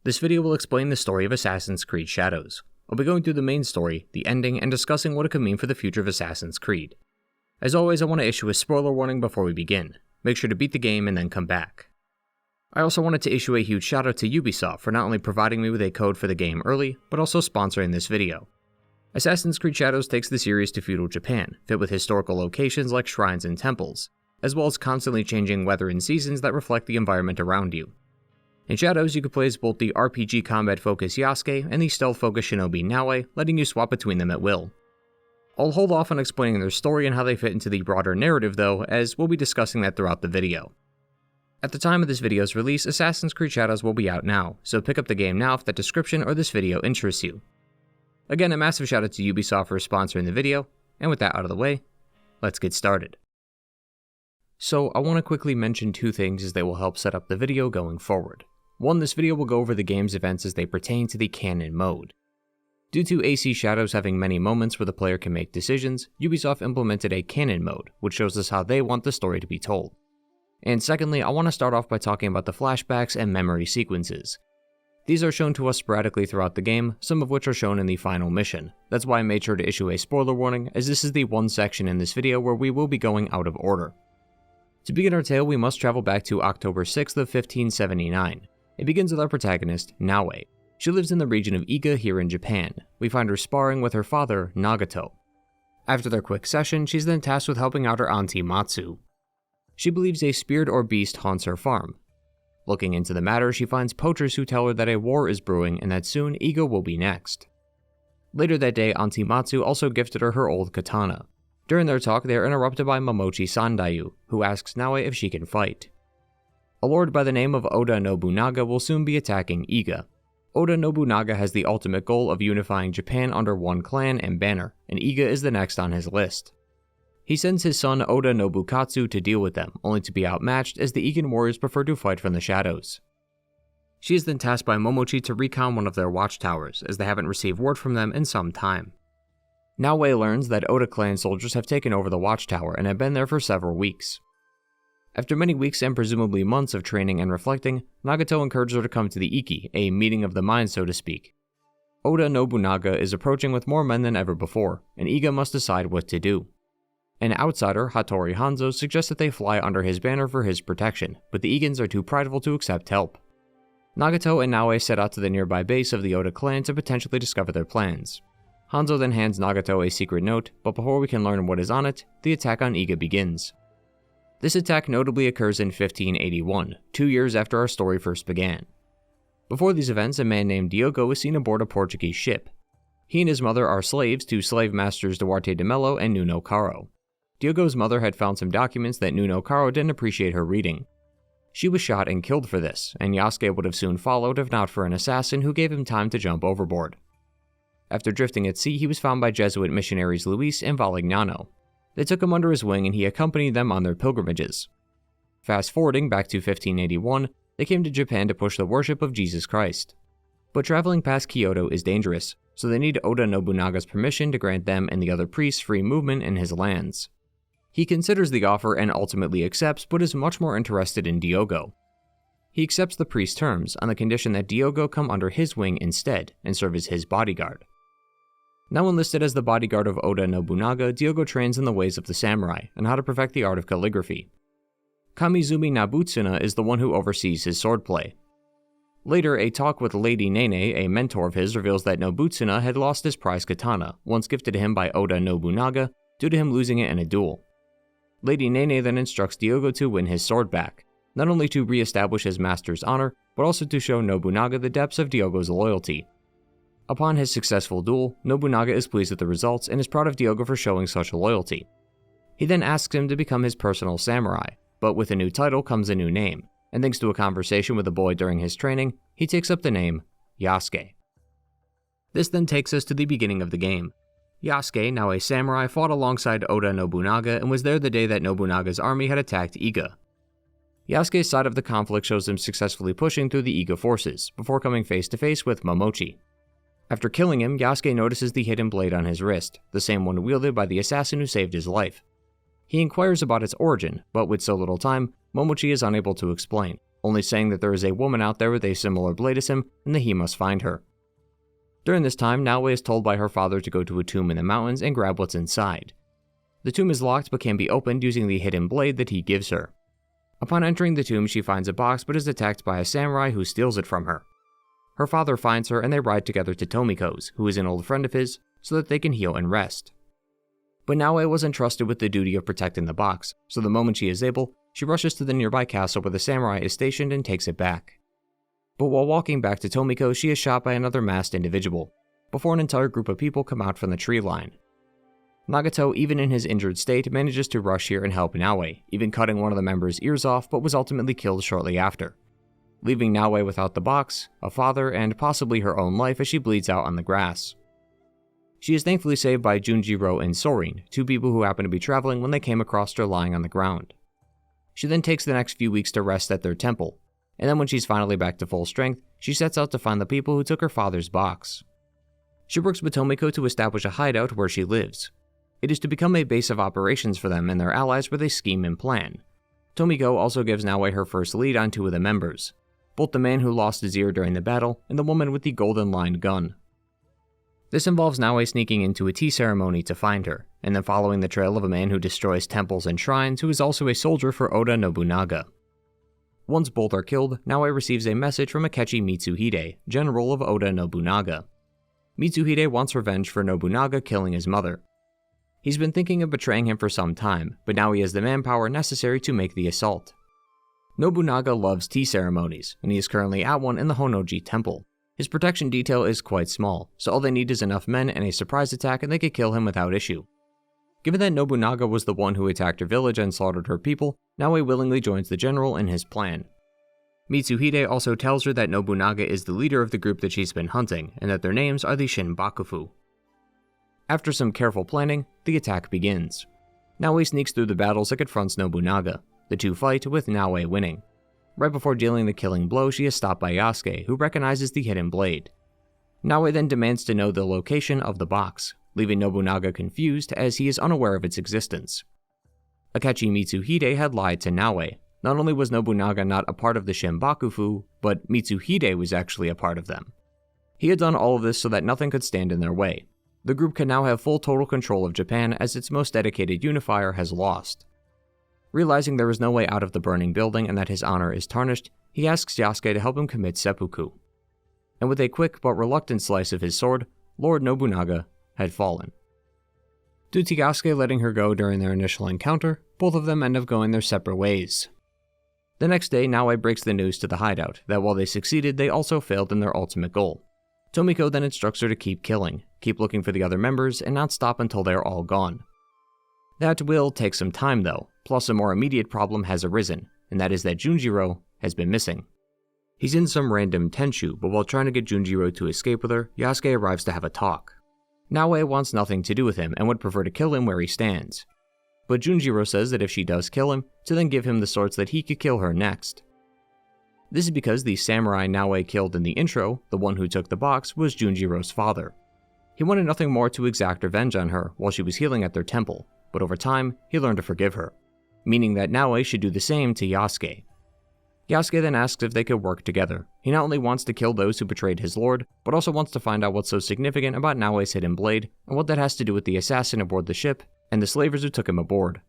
This video will explain the story of Assassin's Creed Shadows. I'll be going through the main story, the ending, and discussing what it could mean for the future of Assassin's Creed. As always, I want to issue a spoiler warning before we begin. Make sure to beat the game and then come back. I also wanted to issue a huge shout out to Ubisoft for not only providing me with a code for the game early, but also sponsoring this video. Assassin's Creed Shadows takes the series to feudal Japan, fit with historical locations like shrines and temples, as well as constantly changing weather and seasons that reflect the environment around you. In Shadows, you can play as both the RPG combat-focused Yasuke and the stealth-focused shinobi Naoe, letting you swap between them at will. I'll hold off on explaining their story and how they fit into the broader narrative though, as we'll be discussing that throughout the video. At the time of this video's release, Assassin's Creed Shadows will be out now, so pick up the game now if that description or this video interests you. Again, a massive shout out to Ubisoft for sponsoring the video, and with that out of the way, let's get started. So I want to quickly mention two things as they will help set up the video going forward. One, this video will go over the game's events as they pertain to the canon mode. Due to AC Shadows having many moments where the player can make decisions, Ubisoft implemented a canon mode, which shows us how they want the story to be told. And secondly, I want to start off by talking about the flashbacks and memory sequences. These are shown to us sporadically throughout the game, some of which are shown in the final mission. That's why I made sure to issue a spoiler warning, as this is the one section in this video where we will be going out of order. To begin our tale, we must travel back to October 6th of 1579. It begins with our protagonist, Naoe. She lives in the region of Iga here in Japan. We find her sparring with her father, Nagato. After their quick session, she's then tasked with helping out her auntie Matsu. She believes a spirit or beast haunts her farm. Looking into the matter, she finds poachers who tell her that a war is brewing and that soon Iga will be next. Later that day, Auntie Matsu also gifted her old katana. During their talk, they are interrupted by Momochi Sandayu, who asks Naoe if she can fight. A lord by the name of Oda Nobunaga will soon be attacking Iga. Oda Nobunaga has the ultimate goal of unifying Japan under one clan and banner, and Iga is the next on his list. He sends his son Oda Nobukatsu to deal with them, only to be outmatched as the Igan warriors prefer to fight from the shadows. She is then tasked by Momochi to recon one of their watchtowers, as they haven't received word from them in some time. Naoe learns that Oda clan soldiers have taken over the watchtower and have been there for several weeks. After many weeks and presumably months of training and reflecting, Nagato encourages her to come to the Iki, a meeting of the mind so to speak. Oda Nobunaga is approaching with more men than ever before, and Iga must decide what to do. An outsider, Hattori Hanzo, suggests that they fly under his banner for his protection, but the Igans are too prideful to accept help. Nagato and Naoe set out to the nearby base of the Oda clan to potentially discover their plans. Hanzo then hands Nagato a secret note, but before we can learn what is on it, the attack on Iga begins. This attack notably occurs in 1581, 2 years after our story first began. Before these events, a man named Diogo is seen aboard a Portuguese ship. He and his mother are slaves to slave masters Duarte de Mello and Nuno Caro. Diogo's mother had found some documents that Nuno Caro didn't appreciate her reading. She was shot and killed for this, and Yasuke would have soon followed if not for an assassin who gave him time to jump overboard. After drifting at sea, he was found by Jesuit missionaries Luis and Valignano. They took him under his wing and he accompanied them on their pilgrimages. Fast forwarding back to 1581, they came to Japan to push the worship of Jesus Christ. But traveling past Kyoto is dangerous, so they need Oda Nobunaga's permission to grant them and the other priests free movement in his lands. He considers the offer and ultimately accepts, but is much more interested in Diogo. He accepts the priest's terms on the condition that Diogo come under his wing instead and serve as his bodyguard. Now enlisted as the bodyguard of Oda Nobunaga, Diogo trains in the ways of the samurai and how to perfect the art of calligraphy. Kamizumi Nabutsuna is the one who oversees his swordplay. Later, a talk with Lady Nene, a mentor of his, reveals that Nobutsuna had lost his prized katana, once gifted to him by Oda Nobunaga, due to him losing it in a duel. Lady Nene then instructs Diogo to win his sword back, not only to re-establish his master's honor, but also to show Nobunaga the depths of Diogo's loyalty. Upon his successful duel, Nobunaga is pleased with the results and is proud of Diogo for showing such loyalty. He then asks him to become his personal samurai, but with a new title comes a new name, and thanks to a conversation with a boy during his training, he takes up the name Yasuke. This then takes us to the beginning of the game. Yasuke, now a samurai, fought alongside Oda Nobunaga and was there the day that Nobunaga's army had attacked Iga. Yasuke's side of the conflict shows him successfully pushing through the Iga forces, before coming face to face with Momochi. After killing him, Yasuke notices the hidden blade on his wrist, the same one wielded by the assassin who saved his life. He inquires about its origin, but with so little time, Momochi is unable to explain, only saying that there is a woman out there with a similar blade as him and that he must find her. During this time, Naoe is told by her father to go to a tomb in the mountains and grab what's inside. The tomb is locked but can be opened using the hidden blade that he gives her. Upon entering the tomb, she finds a box but is attacked by a samurai who steals it from her. Her father finds her and they ride together to Tomiko's, who is an old friend of his, so that they can heal and rest. But Naoe was entrusted with the duty of protecting the box, so the moment she is able, she rushes to the nearby castle where the samurai is stationed and takes it back. But while walking back to Tomiko, she is shot by another masked individual, before an entire group of people come out from the tree line. Nagato, even in his injured state, manages to rush here and help Naoe, even cutting one of the members' ears off, but was ultimately killed shortly after, leaving Naoe without the box, a father, and possibly her own life as she bleeds out on the grass. She is thankfully saved by Junjiro and Sorin, two people who happen to be traveling when they came across her lying on the ground. She then takes the next few weeks to rest at their temple, and then when she's finally back to full strength, she sets out to find the people who took her father's box. She works with Tomiko to establish a hideout where she lives. It is to become a base of operations for them and their allies where they scheme and plan. Tomiko also gives Naoe her first lead on two of the members, both the man who lost his ear during the battle and the woman with the golden-lined gun. This involves Naoe sneaking into a tea ceremony to find her, and then following the trail of a man who destroys temples and shrines who is also a soldier for Oda Nobunaga. Once both are killed, Naoe receives a message from Akechi Mitsuhide, general of Oda Nobunaga. Mitsuhide wants revenge for Nobunaga killing his mother. He's been thinking of betraying him for some time, but now he has the manpower necessary to make the assault. Nobunaga loves tea ceremonies, and he is currently at one in the Honnoji Temple. His protection detail is quite small, so all they need is enough men and a surprise attack and they could kill him without issue. Given that Nobunaga was the one who attacked her village and slaughtered her people, Naoe willingly joins the general in his plan. Mitsuhide also tells her that Nobunaga is the leader of the group that she's been hunting, and that their names are the Shinbakufu. After some careful planning, the attack begins. Naoe sneaks through the battles and confronts Nobunaga. The two fight, with Naoe winning. Right before dealing the killing blow, she is stopped by Yasuke, who recognizes the hidden blade. Naoe then demands to know the location of the box, leaving Nobunaga confused as he is unaware of its existence. Akechi Mitsuhide had lied to Naoe. Not only was Nobunaga not a part of the Shinbakufu, but Mitsuhide was actually a part of them. He had done all of this so that nothing could stand in their way. The group can now have full total control of Japan as its most dedicated unifier has lost. Realizing there is no way out of the burning building and that his honor is tarnished, he asks Yasuke to help him commit seppuku. And with a quick but reluctant slice of his sword, Lord Nobunaga had fallen. Due to Yasuke letting her go during their initial encounter, both of them end up going their separate ways. The next day, Naoe breaks the news to the hideout that while they succeeded, they also failed in their ultimate goal. Tomiko then instructs her to keep killing, keep looking for the other members, and not stop until they are all gone. That will take some time though, plus a more immediate problem has arisen, and that is that Junjiro has been missing. He's in some random Tenshu, but while trying to get Junjiro to escape with her, Yasuke arrives to have a talk. Naoe wants nothing to do with him and would prefer to kill him where he stands. But Junjiro says that if she does kill him, to then give him the swords that he could kill her next. This is because the samurai Naoe killed in the intro, the one who took the box, was Junjiro's father. He wanted nothing more to exact revenge on her while she was healing at their temple, but over time, he learned to forgive her, meaning that Naoe should do the same to Yasuke. Yasuke then asks if they could work together. He not only wants to kill those who betrayed his lord, but also wants to find out what's so significant about Naoe's hidden blade, and what that has to do with the assassin aboard the ship, and the slavers who took him aboard.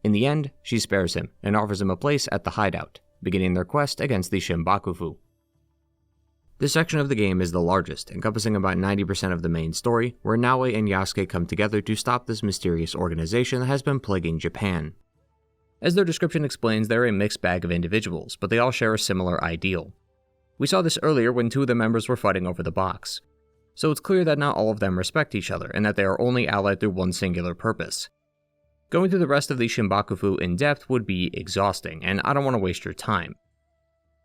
In the end, she spares him, and offers him a place at the hideout, beginning their quest against the Shinbakufu. This section of the game is the largest, encompassing about 90% of the main story, where Naoe and Yasuke come together to stop this mysterious organization that has been plaguing Japan. As their description explains, they're a mixed bag of individuals, but they all share a similar ideal. We saw this earlier when two of the members were fighting over the box. So it's clear that not all of them respect each other, and that they are only allied through one singular purpose. Going through the rest of the Shinbakufu in depth would be exhausting, and I don't want to waste your time.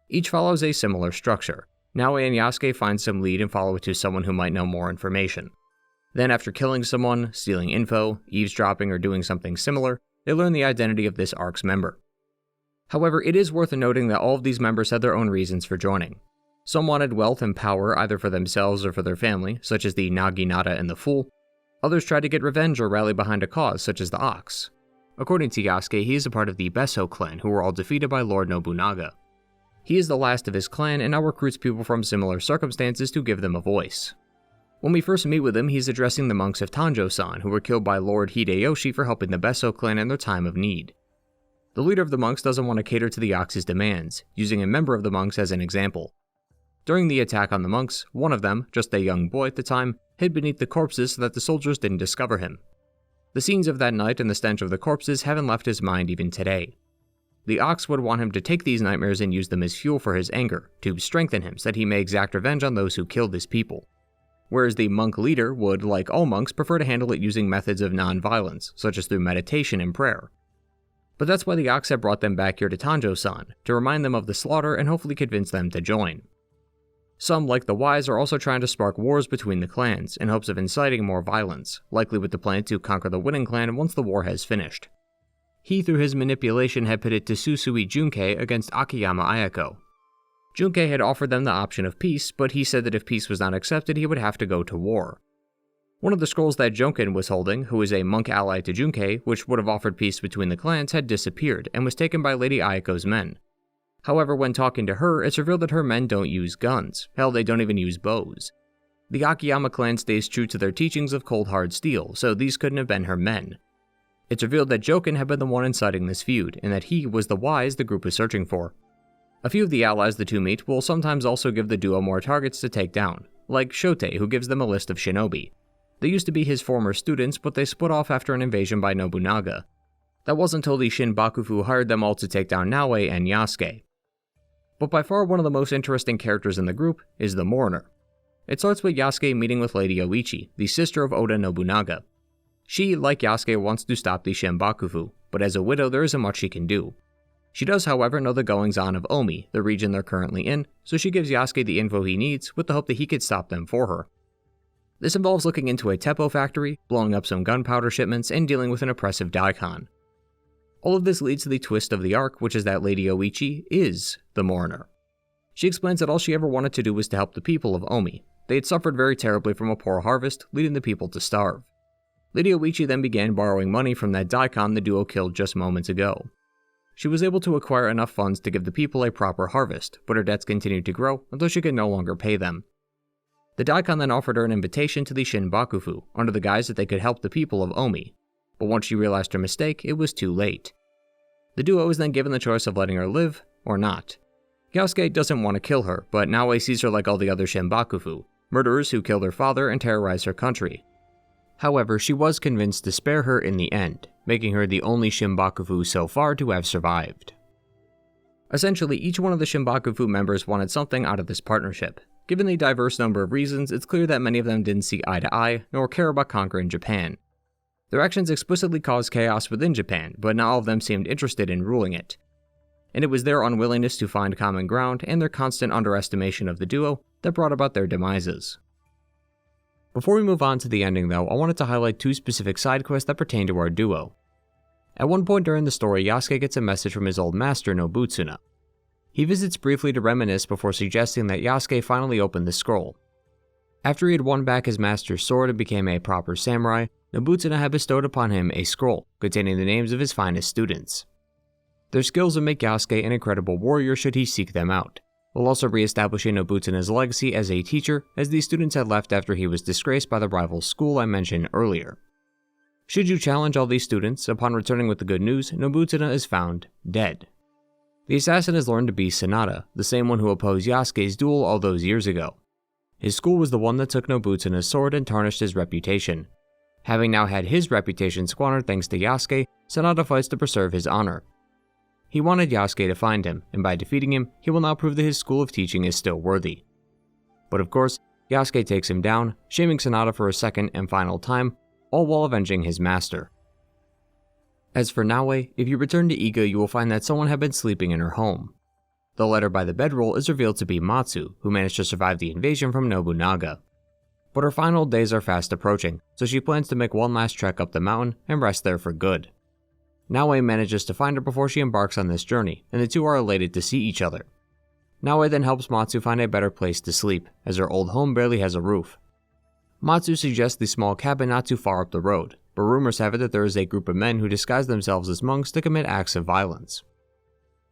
Each follows a similar structure. Naoe and Yasuke find some lead and follow it to someone who might know more information. Then after killing someone, stealing info, eavesdropping, or doing something similar, they learn the identity of this arc's member. However, it is worth noting that all of these members had their own reasons for joining. Some wanted wealth and power either for themselves or for their family, such as the Naginata and the Fool. Others tried to get revenge or rally behind a cause, such as the Ox. According to Yasuke, he is a part of the Besso clan, who were all defeated by Lord Nobunaga. He is the last of his clan and now recruits people from similar circumstances to give them a voice. When we first meet with him, he's addressing the monks of Tanjo-san who were killed by Lord Hideyoshi for helping the Besso clan in their time of need. The leader of the monks doesn't want to cater to the Ox's demands, using a member of the monks as an example. During the attack on the monks, one of them, just a young boy at the time, hid beneath the corpses so that the soldiers didn't discover him. The scenes of that night and the stench of the corpses haven't left his mind even today. The Ox would want him to take these nightmares and use them as fuel for his anger, to strengthen him so that he may exact revenge on those who killed his people. Whereas the monk leader would, like all monks, prefer to handle it using methods of non-violence, such as through meditation and prayer. But that's why the Ox had brought them back here to Tanjo-san, to remind them of the slaughter and hopefully convince them to join. Some, like the Wise, are also trying to spark wars between the clans in hopes of inciting more violence, likely with the plan to conquer the winning clan once the war has finished. He, through his manipulation, had pitted Tsusui Junkei against Akiyama Ayako. Junkei had offered them the option of peace, but he said that if peace was not accepted, he would have to go to war. One of the scrolls that Jonkin was holding, who is a monk ally to Junkei, which would have offered peace between the clans, had disappeared and was taken by Lady Ayako's men. However, when talking to her, it's revealed that her men don't use guns. Hell, they don't even use bows. The Akiyama clan stays true to their teachings of cold hard steel, so these couldn't have been her men. It's revealed that Jokin had been the one inciting this feud, and that he was the Wise the group was searching for. A few of the allies the two meet will sometimes also give the duo more targets to take down, like Shote, who gives them a list of shinobi. They used to be his former students, but they split off after an invasion by Nobunaga. That wasn't until the Shinbakufu hired them all to take down Naoe and Yasuke. But by far one of the most interesting characters in the group is the Mourner. It starts with Yasuke meeting with Lady Oichi, the sister of Oda Nobunaga. She, like Yasuke, wants to stop the Shinbakufu, but as a widow there isn't much she can do. She does, however, know the goings-on of Omi, the region they're currently in, so she gives Yasuke the info he needs with the hope that he could stop them for her. This involves looking into a Teppo factory, blowing up some gunpowder shipments, and dealing with an oppressive daikon. All of this leads to the twist of the arc, which is that Lady Oichi is the Mourner. She explains that all she ever wanted to do was to help the people of Omi. They had suffered very terribly from a poor harvest, leading the people to starve. Lady Oichi then began borrowing money from that daikon the duo killed just moments ago. She was able to acquire enough funds to give the people a proper harvest, but her debts continued to grow until she could no longer pay them. The daikon then offered her an invitation to the Shinbakufu, under the guise that they could help the people of Omi. But once she realized her mistake, it was too late. The duo is then given the choice of letting her live or not. Yasuke doesn't want to kill her, but Naoe sees her like all the other Shinbakufu, murderers who killed her father and terrorized her country. However, she was convinced to spare her in the end, making her the only Shinbakufu so far to have survived. Essentially, each one of the Shinbakufu members wanted something out of this partnership. Given the diverse number of reasons, it's clear that many of them didn't see eye to eye, nor care about conquering Japan. Their actions explicitly caused chaos within Japan, but not all of them seemed interested in ruling it. And it was their unwillingness to find common ground and their constant underestimation of the duo that brought about their demises. Before we move on to the ending though, I wanted to highlight two specific side quests that pertain to our duo. At one point during the story, Yasuke gets a message from his old master, Nobutsuna. He visits briefly to reminisce before suggesting that Yasuke finally opened the scroll. After he had won back his master's sword and became a proper samurai, Nobutsuna had bestowed upon him a scroll containing the names of his finest students. Their skills would make Yasuke an incredible warrior should he seek them out, while also re-establishing Nobutsuna's legacy as a teacher, as these students had left after he was disgraced by the rival school I mentioned earlier. Should you challenge all these students, upon returning with the good news, Nobutsuna is found dead. The assassin is learned to be Sanada, the same one who opposed Yasuke's duel all those years ago. His school was the one that took Nobutsuna's sword and tarnished his reputation. Having now had his reputation squandered thanks to Yasuke, Sanada fights to preserve his honor. He wanted Yasuke to find him, and by defeating him, he will now prove that his school of teaching is still worthy. But of course, Yasuke takes him down, shaming Sanada for a second and final time, all while avenging his master. As for Naoe, if you return to Iga, you will find that someone had been sleeping in her home. The letter by the bedroll is revealed to be Matsu, who managed to survive the invasion from Nobunaga. But her final days are fast approaching, so she plans to make one last trek up the mountain and rest there for good. Naoe manages to find her before she embarks on this journey, and the two are elated to see each other. Naoe then helps Matsu find a better place to sleep, as her old home barely has a roof. Matsu suggests the small cabin not too far up the road, but rumors have it that there is a group of men who disguise themselves as monks to commit acts of violence.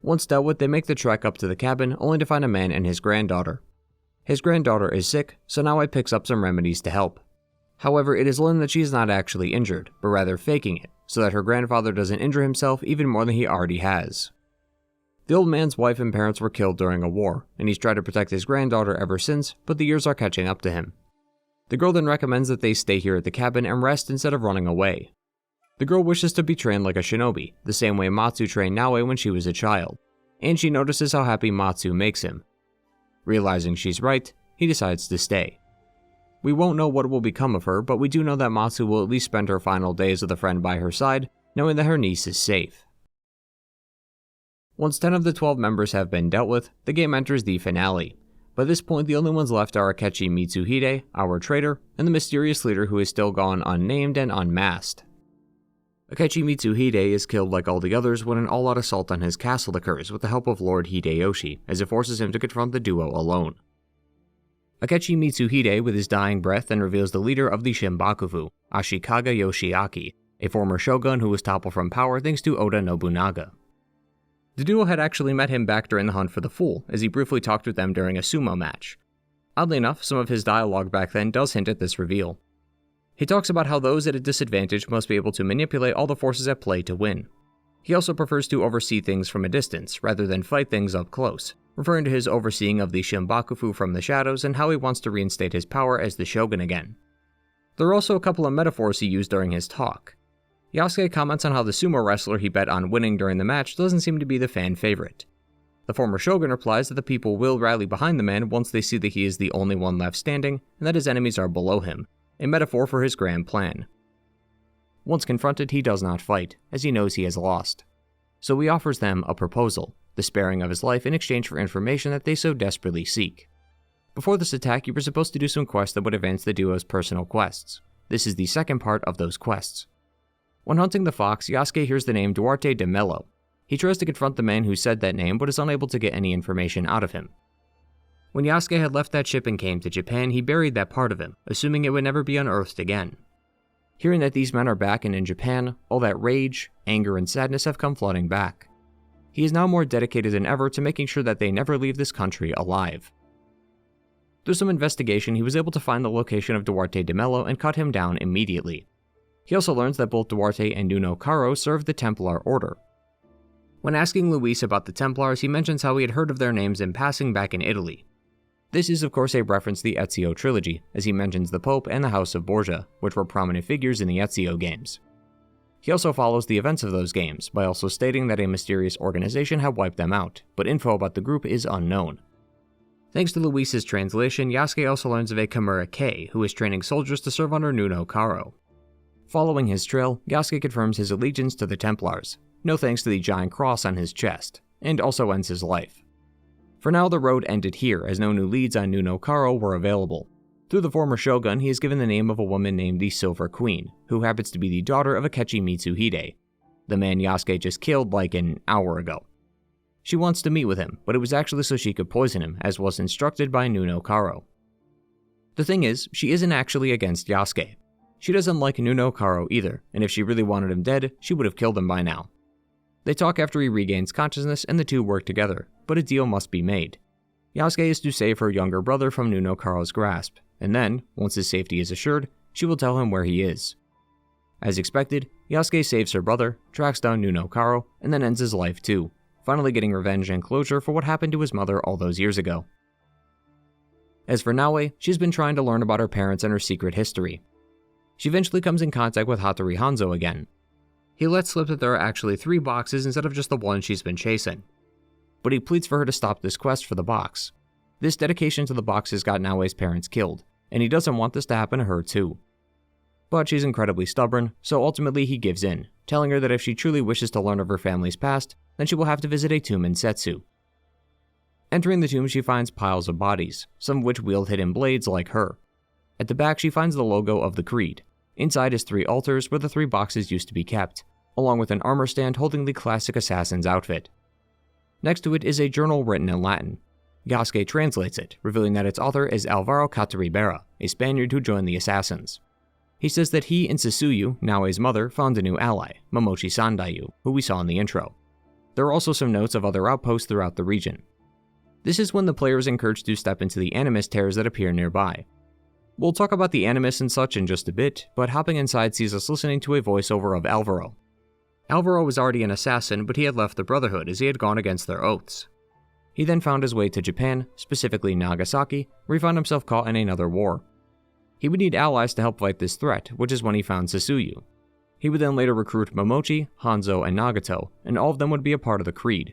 Once dealt with, they make the trek up to the cabin, only to find a man and his granddaughter. His granddaughter is sick, so Naoi picks up some remedies to help. However, it is learned that she is not actually injured, but rather faking it, so that her grandfather doesn't injure himself even more than he already has. The old man's wife and parents were killed during a war, and he's tried to protect his granddaughter ever since, but the years are catching up to him. The girl then recommends that they stay here at the cabin and rest instead of running away. The girl wishes to be trained like a shinobi, the same way Matsu trained Naoi when she was a child, and she notices how happy Matsu makes him. Realizing she's right, he decides to stay. We won't know what will become of her, but we do know that Matsu will at least spend her final days with a friend by her side, knowing that her niece is safe. Once 10 of the 12 members have been dealt with, the game enters the finale. By this point, the only ones left are Akechi Mitsuhide, our traitor, and the mysterious leader who is still gone unnamed and unmasked. Akechi Mitsuhide is killed like all the others when an all-out assault on his castle occurs with the help of Lord Hideyoshi, as it forces him to confront the duo alone. Akechi Mitsuhide, with his dying breath, then reveals the leader of the Shinbakufu, Ashikaga Yoshiaki, a former shogun who was toppled from power thanks to Oda Nobunaga. The duo had actually met him back during the hunt for the Fool, as he briefly talked with them during a sumo match. Oddly enough, some of his dialogue back then does hint at this reveal. He talks about how those at a disadvantage must be able to manipulate all the forces at play to win. He also prefers to oversee things from a distance, rather than fight things up close, referring to his overseeing of the Shinbakufu from the shadows and how he wants to reinstate his power as the shogun again. There are also a couple of metaphors he used during his talk. Yasuke comments on how the sumo wrestler he bet on winning during the match doesn't seem to be the fan favorite. The former shogun replies that the people will rally behind the man once they see that he is the only one left standing and that his enemies are below him, a metaphor for his grand plan. Once confronted, he does not fight, as he knows he has lost. So he offers them a proposal, the sparing of his life in exchange for information that they so desperately seek. Before this attack, you were supposed to do some quests that would advance the duo's personal quests. This is the second part of those quests. When hunting the fox, Yasuke hears the name Duarte de Mello. He tries to confront the man who said that name, but is unable to get any information out of him. When Yasuke had left that ship and came to Japan, he buried that part of him, assuming it would never be unearthed again. Hearing that these men are back and in Japan, all that rage, anger, and sadness have come flooding back. He is now more dedicated than ever to making sure that they never leave this country alive. Through some investigation, he was able to find the location of Duarte de Mello and cut him down immediately. He also learns that both Duarte and Nuno Caro served the Templar Order. When asking Luis about the Templars, he mentions how he had heard of their names in passing back in Italy. This is of course a reference to the Ezio trilogy, as he mentions the Pope and the House of Borgia, which were prominent figures in the Ezio games. He also follows the events of those games, by also stating that a mysterious organization had wiped them out, but info about the group is unknown. Thanks to Luis's translation, Yasuke also learns of a Kimura K, who is training soldiers to serve under Nuno Caro. Following his trail, Yasuke confirms his allegiance to the Templars, no thanks to the giant cross on his chest, and also ends his life. For now, the road ended here, as no new leads on Nuno Caro were available. Through the former shogun, he is given the name of a woman named the Silver Queen, who happens to be the daughter of Akechi Mitsuhide, the man Yasuke just killed like an hour ago. She wants to meet with him, but it was actually so she could poison him, as was instructed by Nuno Caro. The thing is, she isn't actually against Yasuke. She doesn't like Nuno Caro either, and if she really wanted him dead, she would have killed him by now. They talk after he regains consciousness and the two work together, but a deal must be made. Yasuke is to save her younger brother from Nuno Caro's grasp, and then, once his safety is assured, she will tell him where he is. As expected, Yasuke saves her brother, tracks down Nuno Caro, and then ends his life too, finally getting revenge and closure for what happened to his mother all those years ago. As for Naoi, she's been trying to learn about her parents and her secret history. She eventually comes in contact with Hattori Hanzo again. He lets slip that there are actually 3 boxes instead of just the one she's been chasing. But he pleads for her to stop this quest for the box. This dedication to the boxes got Naoi's parents killed, and he doesn't want this to happen to her too. But she's incredibly stubborn, so ultimately he gives in, telling her that if she truly wishes to learn of her family's past, then she will have to visit a tomb in Setsu. Entering the tomb, she finds piles of bodies, some of which wield hidden blades like her. At the back, she finds the logo of the Creed. Inside is 3 altars where the 3 boxes used to be kept, along with an armor stand holding the classic assassin's outfit. Next to it is a journal written in Latin. Yasuke translates it, revealing that its author is Alvaro Cataribera, a Spaniard who joined the assassins. He says that he and Susuyu, Naoi's mother, found a new ally, Momochi Sandayu, who we saw in the intro. There are also some notes of other outposts throughout the region. This is when the player is encouraged to step into the Animus tears that appear nearby. We'll talk about the Animus and such in just a bit, but hopping inside sees us listening to a voiceover of Alvaro. Alvaro was already an assassin, but he had left the Brotherhood as he had gone against their oaths. He then found his way to Japan, specifically Nagasaki, where he found himself caught in another war. He would need allies to help fight this threat, which is when he found Susuyu. He would then later recruit Momochi, Hanzo, and Nagato, and all of them would be a part of the Creed.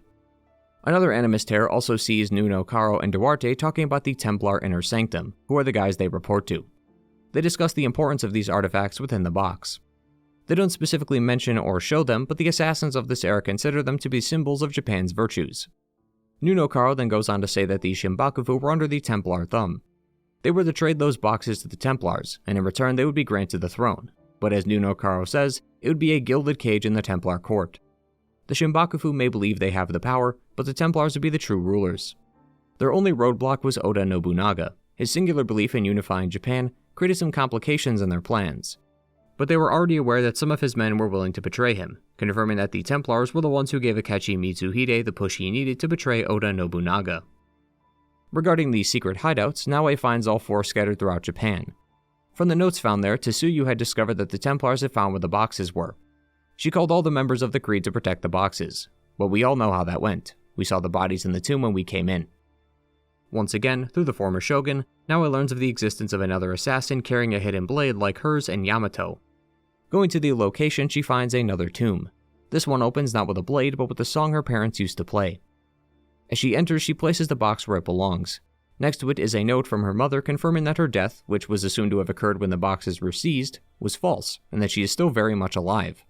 Another Animus tear also sees Nuno, Caro, and Duarte talking about the Templar Inner Sanctum, who are the guys they report to. They discuss the importance of these artifacts within the box. They don't specifically mention or show them, but the assassins of this era consider them to be symbols of Japan's virtues. Nuno Caro then goes on to say that the Shinbakufu were under the Templar thumb. They were to trade those boxes to the Templars, and in return they would be granted the throne, but as Nuno Caro says, it would be a gilded cage in the Templar court. The Shinbakufu may believe they have the power, but the Templars would be the true rulers. Their only roadblock was Oda Nobunaga. His singular belief in unifying Japan created some complications in their plans. But they were already aware that some of his men were willing to betray him, confirming that the Templars were the ones who gave Akechi Mitsuhide the push he needed to betray Oda Nobunaga. Regarding the secret hideouts, Naoe finds all 4 scattered throughout Japan. From the notes found there, Tsuyu had discovered that the Templars had found where the boxes were. She called all the members of the Creed to protect the boxes, but we all know how that went. We saw the bodies in the tomb when we came in. Once again, through the former shogun, Naoe learns of the existence of another assassin carrying a hidden blade like hers and Yamato. Going to the location, she finds another tomb. This one opens not with a blade, but with the song her parents used to play. As she enters, she places the box where it belongs. Next to it is a note from her mother confirming that her death, which was assumed to have occurred when the boxes were seized, was false, and that she is still very much alive.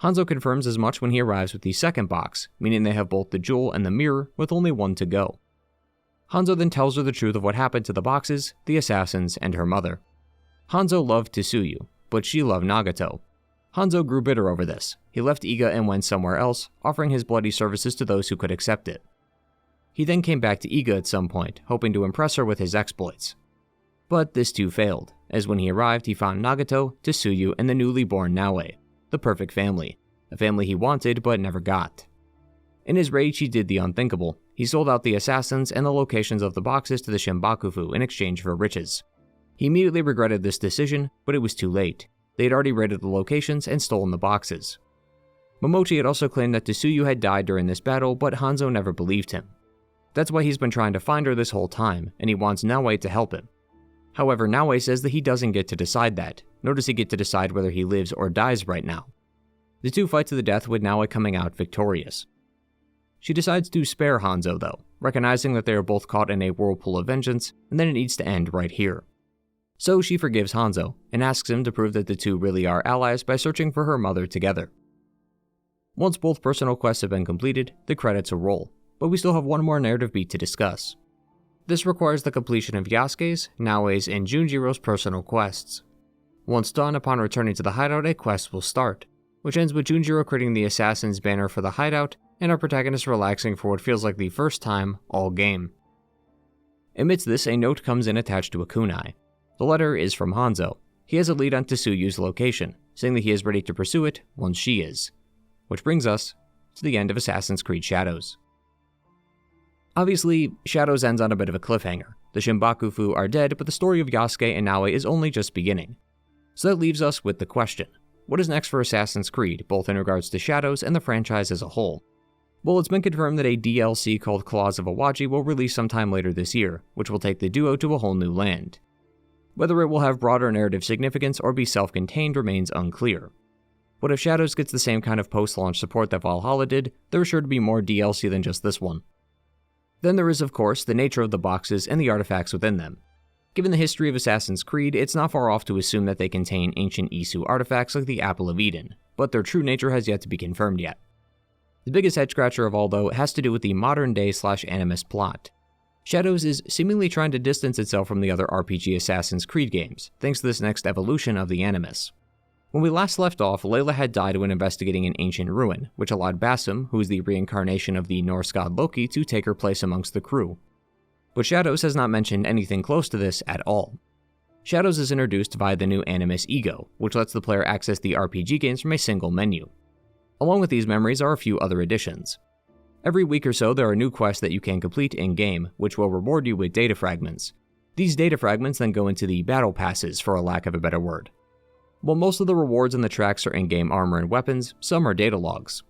Hanzo confirms as much when he arrives with the second box, meaning they have both the jewel and the mirror, with only one to go. Hanzo then tells her the truth of what happened to the boxes, the assassins, and her mother. Hanzo loved Tsuyu, but she loved Nagato. Hanzo grew bitter over this. He left Iga and went somewhere else, offering his bloody services to those who could accept it. He then came back to Iga at some point, hoping to impress her with his exploits. But this too failed, as when he arrived he found Nagato, Tsuyu, and the newly born Naoe, the perfect family, a family he wanted but never got. In his rage he did the unthinkable. He sold out the assassins and the locations of the boxes to the Shinbakufu in exchange for riches. He immediately regretted this decision, but it was too late. They had already raided the locations and stolen the boxes. Momochi had also claimed that Tsuyu had died during this battle, but Hanzo never believed him. That's why he's been trying to find her this whole time, and he wants Naoe to help him. However, Naoe says that he doesn't get to decide that, nor does he get to decide whether he lives or dies right now. The two fight to the death with Naoe coming out victorious. She decides to spare Hanzo though, recognizing that they are both caught in a whirlpool of vengeance, and that it needs to end right here. So she forgives Hanzo, and asks him to prove that the two really are allies by searching for her mother together. Once both personal quests have been completed, the credits will roll, but we still have one more narrative beat to discuss. This requires the completion of Yasuke's, Naoe's, and Junjiro's personal quests. Once done, upon returning to the hideout, a quest will start, which ends with Junjiro creating the assassin's banner for the hideout, and our protagonist relaxing for what feels like the first time all game. Amidst this, a note comes in attached to a kunai. The letter is from Hanzo. He has a lead on Tsuyu's location, saying that he is ready to pursue it once she is. Which brings us to the end of Assassin's Creed Shadows. Obviously, Shadows ends on a bit of a cliffhanger. The Shinbakufu are dead, but the story of Yasuke and Naoe is only just beginning. So that leaves us with the question, what is next for Assassin's Creed, both in regards to Shadows and the franchise as a whole? Well, it's been confirmed that a DLC called Claws of Awaji will release sometime later this year, which will take the duo to a whole new land. Whether it will have broader narrative significance or be self-contained remains unclear. But if Shadows gets the same kind of post-launch support that Valhalla did, there is sure to be more DLC than just this one. Then there is, of course, the nature of the boxes and the artifacts within them. Given the history of Assassin's Creed, it's not far off to assume that they contain ancient Isu artifacts like the Apple of Eden, but their true nature has yet to be confirmed yet. The biggest head-scratcher of all, though, has to do with the modern-day/Animus plot. Shadows is seemingly trying to distance itself from the other RPG Assassin's Creed games, thanks to this next evolution of the Animus. When we last left off, Layla had died when investigating an ancient ruin, which allowed Basim, who is the reincarnation of the Norse god Loki, to take her place amongst the crew. But Shadows has not mentioned anything close to this at all. Shadows is introduced via the new Animus Ego, which lets the player access the RPG games from a single menu. Along with these memories are a few other additions. Every week or so there are new quests that you can complete in-game, which will reward you with data fragments. These data fragments then go into the battle passes, for a lack of a better word. While most of the rewards in the tracks are in-game armor and weapons, some are data logs.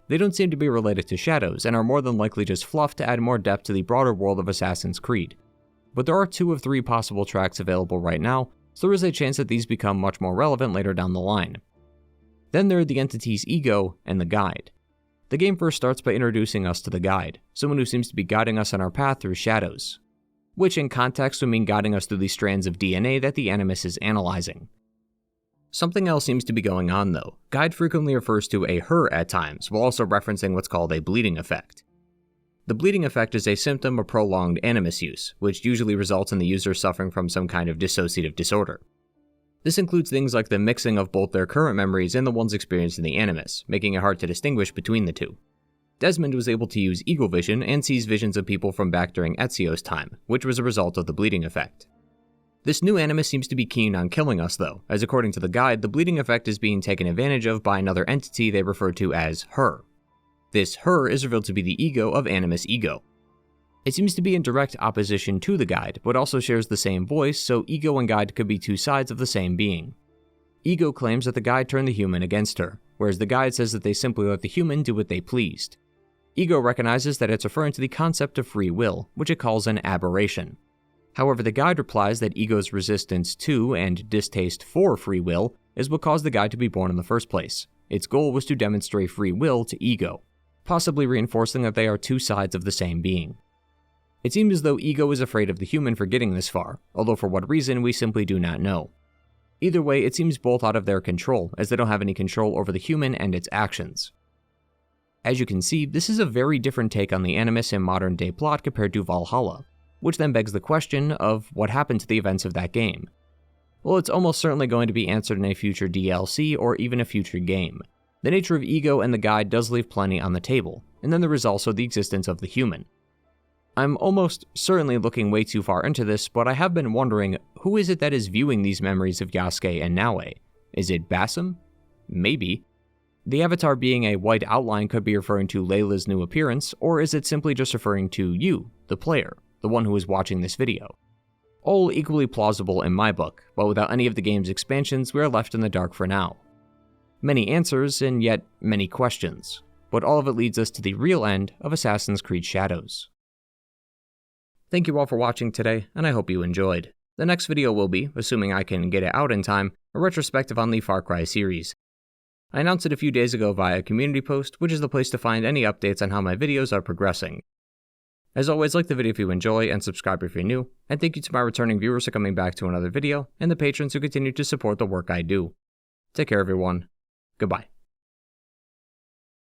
They don't seem to be related to Shadows, and are more than likely just fluff to add more depth to the broader world of Assassin's Creed. But there are 2 of 3 possible tracks available right now, so there is a chance that these become much more relevant later down the line. Then there are the entity's ego and the guide. The game first starts by introducing us to the guide, someone who seems to be guiding us on our path through Shadows, which in context would mean guiding us through the strands of DNA that the Animus is analyzing. Something else seems to be going on though. Guide frequently refers to a her at times, while also referencing what's called a bleeding effect. The bleeding effect is a symptom of prolonged Animus use, which usually results in the user suffering from some kind of dissociative disorder. This includes things like the mixing of both their current memories and the ones experienced in the Animus, making it hard to distinguish between the two. Desmond was able to use eagle vision and sees visions of people from back during Ezio's time, which was a result of the bleeding effect. This new Animus seems to be keen on killing us though, as according to the guide, the bleeding effect is being taken advantage of by another entity they refer to as her. This her is revealed to be the ego of Animus Ego. It seems to be in direct opposition to the guide, but also shares the same voice, so ego and guide could be 2 sides of the same being. Ego claims that the guide turned the human against her, whereas the guide says that they simply let the human do what they pleased. Ego recognizes that it's referring to the concept of free will, which it calls an aberration. However, the guide replies that Ego's resistance to and distaste for free will is what caused the guide to be born in the first place. Its goal was to demonstrate free will to Ego, possibly reinforcing that they are 2 sides of the same being. It seems as though Ego is afraid of the human for getting this far, although for what reason we simply do not know. Either way, it seems both out of their control, as they don't have any control over the human and its actions. As you can see, this is a very different take on the Animus in modern day plot compared to Valhalla, which then begs the question of what happened to the events of that game. Well, it's almost certainly going to be answered in a future DLC or even a future game. The nature of Ego and the guide does leave plenty on the table, and then there is also the existence of the human. I'm almost certainly looking way too far into this, but I have been wondering, who is it that is viewing these memories of Yasuke and Naue? Is it Basim? Maybe. The avatar being a white outline could be referring to Layla's new appearance, or is it simply just referring to you, the player, the one who is watching this video? All equally plausible in my book, but without any of the game's expansions, we are left in the dark for now. Many answers, and yet many questions, but all of it leads us to the real end of Assassin's Creed Shadows. Thank you all for watching today, and I hope you enjoyed. The next video will be, assuming I can get it out in time, a retrospective on the Far Cry series. I announced it a few days ago via a community post, which is the place to find any updates on how my videos are progressing. As always, like the video if you enjoy, and subscribe if you're new, and thank you to my returning viewers for coming back to another video, and the patrons who continue to support the work I do. Take care everyone. Goodbye.